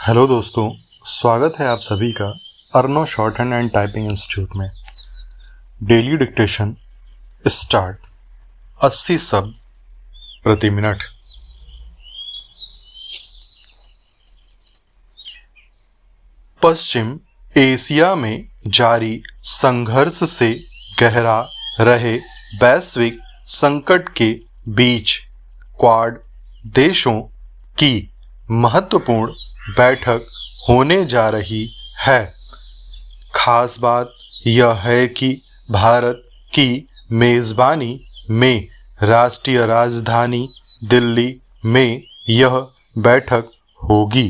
Hello दोस्तों, स्वागत है आप सभी का Arno short hand and typing institute में। Daily dictation start. 80 शब्द प्रति मिनट। पश्चिम एशिया में जारी संघर्ष से गहरा रहे वैश्विक संकट के बीच क्वाड देशों की महत्वपूर्ण बैठक होने जा रही है। खास बात यह है कि भारत की मेज़बानी में राष्ट्रीय राजधानी दिल्ली में यह बैठक होगी।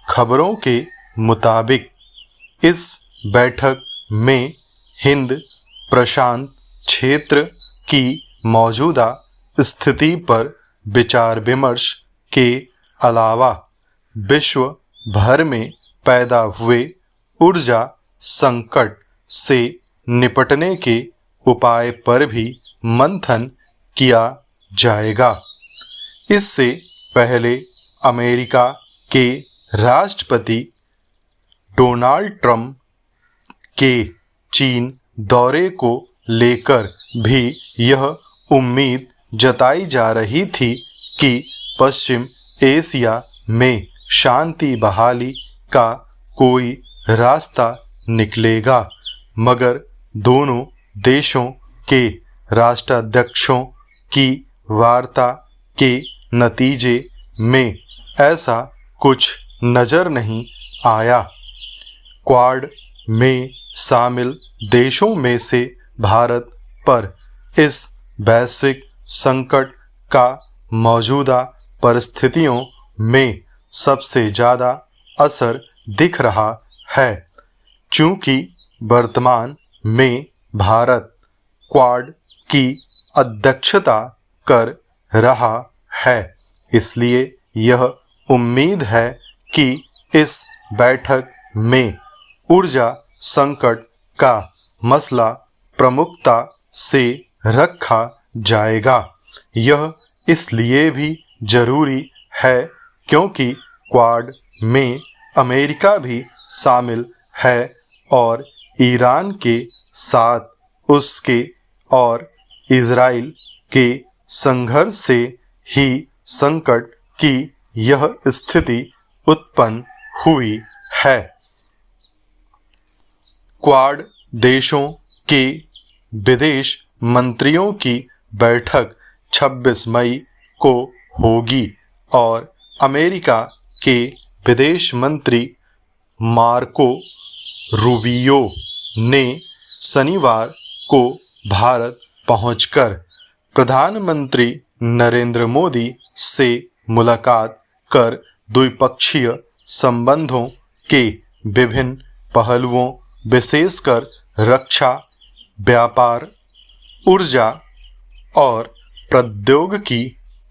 खबरों के मुताबिक इस बैठक में हिंद प्रशांत क्षेत्र की मौजूदा स्थिति पर विचार विमर्श के अलावा विश्व भर में पैदा हुए ऊर्जा संकट से निपटने के उपाय पर भी मंथन किया जाएगा। इससे पहले अमेरिका के राष्ट्रपति डोनाल्ड ट्रंप के चीन दौरे को लेकर भी यह उम्मीद जताई जा रही थी कि पश्चिम एशिया में शांति बहाली का कोई रास्ता निकलेगा, मगर दोनों देशों के राष्ट्राध्यक्षों की वार्ता के नतीजे में ऐसा कुछ नज़र नहीं आया। क्वाड में शामिल देशों में से भारत पर इस वैश्विक संकट का मौजूदा परिस्थितियों में सबसे ज़्यादा असर दिख रहा है, चूँकि वर्तमान में भारत क्वाड की अध्यक्षता कर रहा है। इसलिए यह उम्मीद है कि इस बैठक में ऊर्जा संकट का मसला प्रमुखता से रखा जाएगा। यह इसलिए भी ज़रूरी है क्योंकि क्वाड में अमेरिका भी शामिल है और ईरान के साथ उसके और इजराइल के संघर्ष से ही संकट की यह स्थिति उत्पन्न हुई है। क्वाड देशों के विदेश मंत्रियों की बैठक 26 मई को होगी और अमेरिका के विदेश मंत्री मार्को रूबियो ने शनिवार को भारत पहुंचकर प्रधानमंत्री नरेंद्र मोदी से मुलाकात कर द्विपक्षीय संबंधों के विभिन्न पहलुओं, विशेषकर रक्षा, व्यापार, ऊर्जा और प्रौद्योगिकी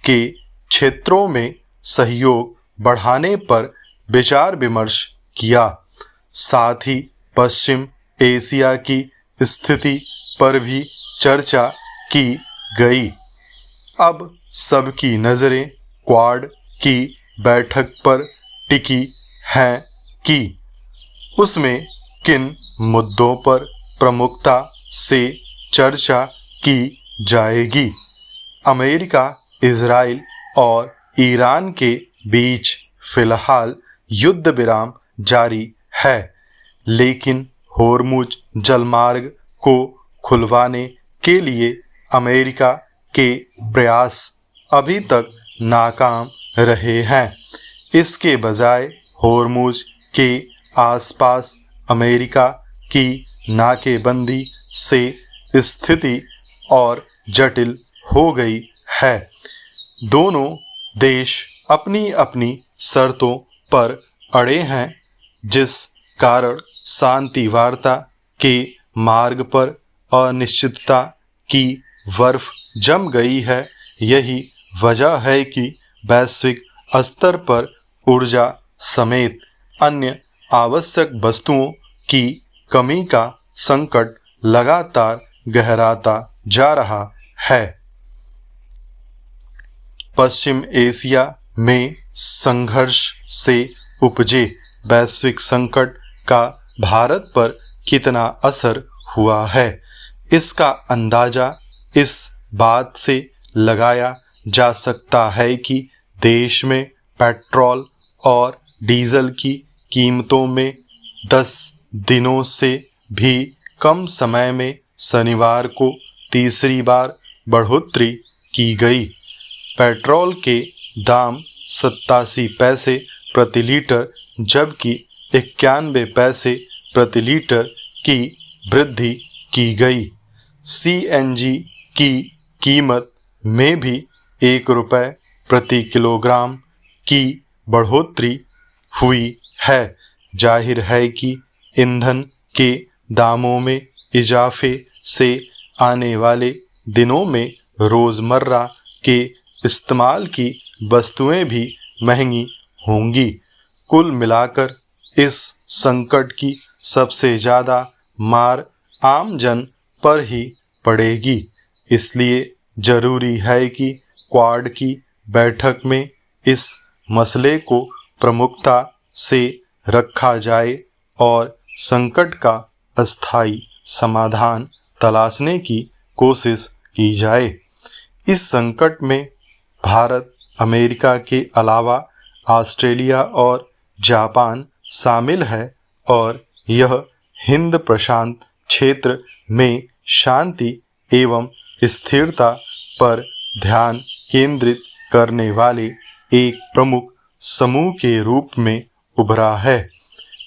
के क्षेत्रों में सहयोग बढ़ाने पर विचार विमर्श किया। साथ ही पश्चिम एशिया की स्थिति पर भी चर्चा की गई। अब सबकी नज़रें क्वाड की बैठक पर टिकी हैं कि उसमें किन मुद्दों पर प्रमुखता से चर्चा की जाएगी। अमेरिका, इजराइल और ईरान के बीच फिलहाल युद्ध विराम जारी है, लेकिन होर्मुज जलमार्ग को खुलवाने के लिए अमेरिका के प्रयास अभी तक नाकाम रहे हैं। इसके बजाय होर्मुज के आसपास अमेरिका की नाकेबंदी से स्थिति और जटिल हो गई है। दोनों देश अपनी अपनी शर्तों पर अड़े हैं, जिस कारण शांति वार्ता के मार्ग पर अनिश्चितता की बर्फ जम गई है। यही वजह है कि वैश्विक स्तर पर ऊर्जा समेत अन्य आवश्यक वस्तुओं की कमी का संकट लगातार गहराता जा रहा है। पश्चिम एशिया में संघर्ष से उपजे वैश्विक संकट का भारत पर कितना असर हुआ है, इसका अंदाजा इस बात से लगाया जा सकता है कि देश में पेट्रोल और डीजल की कीमतों में 10 दिनों से भी कम समय में शनिवार को तीसरी बार बढ़ोतरी की गई। पेट्रोल के दाम 87 पैसे प्रति लीटर जबकि 91 पैसे प्रति लीटर की वृद्धि की गई। सीएनजी की कीमत में भी 1 रुपये प्रति किलोग्राम की बढ़ोतरी हुई है। जाहिर है कि ईंधन के दामों में इजाफे से आने वाले दिनों में रोज़मर्रा के इस्तेमाल की वस्तुएं भी महंगी होंगी। कुल मिलाकर इस संकट की सबसे ज़्यादा मार आम जन पर ही पड़ेगी। इसलिए ज़रूरी है कि क्वाड की बैठक में इस मसले को प्रमुखता से रखा जाए और संकट का अस्थायी समाधान तलाशने की कोशिश की जाए। इस संकट में भारत, अमेरिका के अलावा ऑस्ट्रेलिया और जापान शामिल है और यह हिंद प्रशांत क्षेत्र में शांति एवं स्थिरता पर ध्यान केंद्रित करने वाले एक प्रमुख समूह के रूप में उभरा है।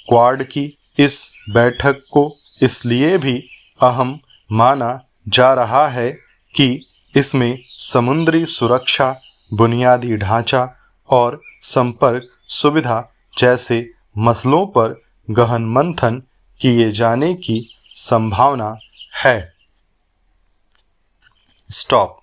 क्वाड की इस बैठक को इसलिए भी अहम माना जा रहा है कि इसमें समुद्री सुरक्षा, बुनियादी ढांचा और संपर्क सुविधा जैसे मसलों पर गहन मंथन किए जाने की संभावना है। स्टॉप।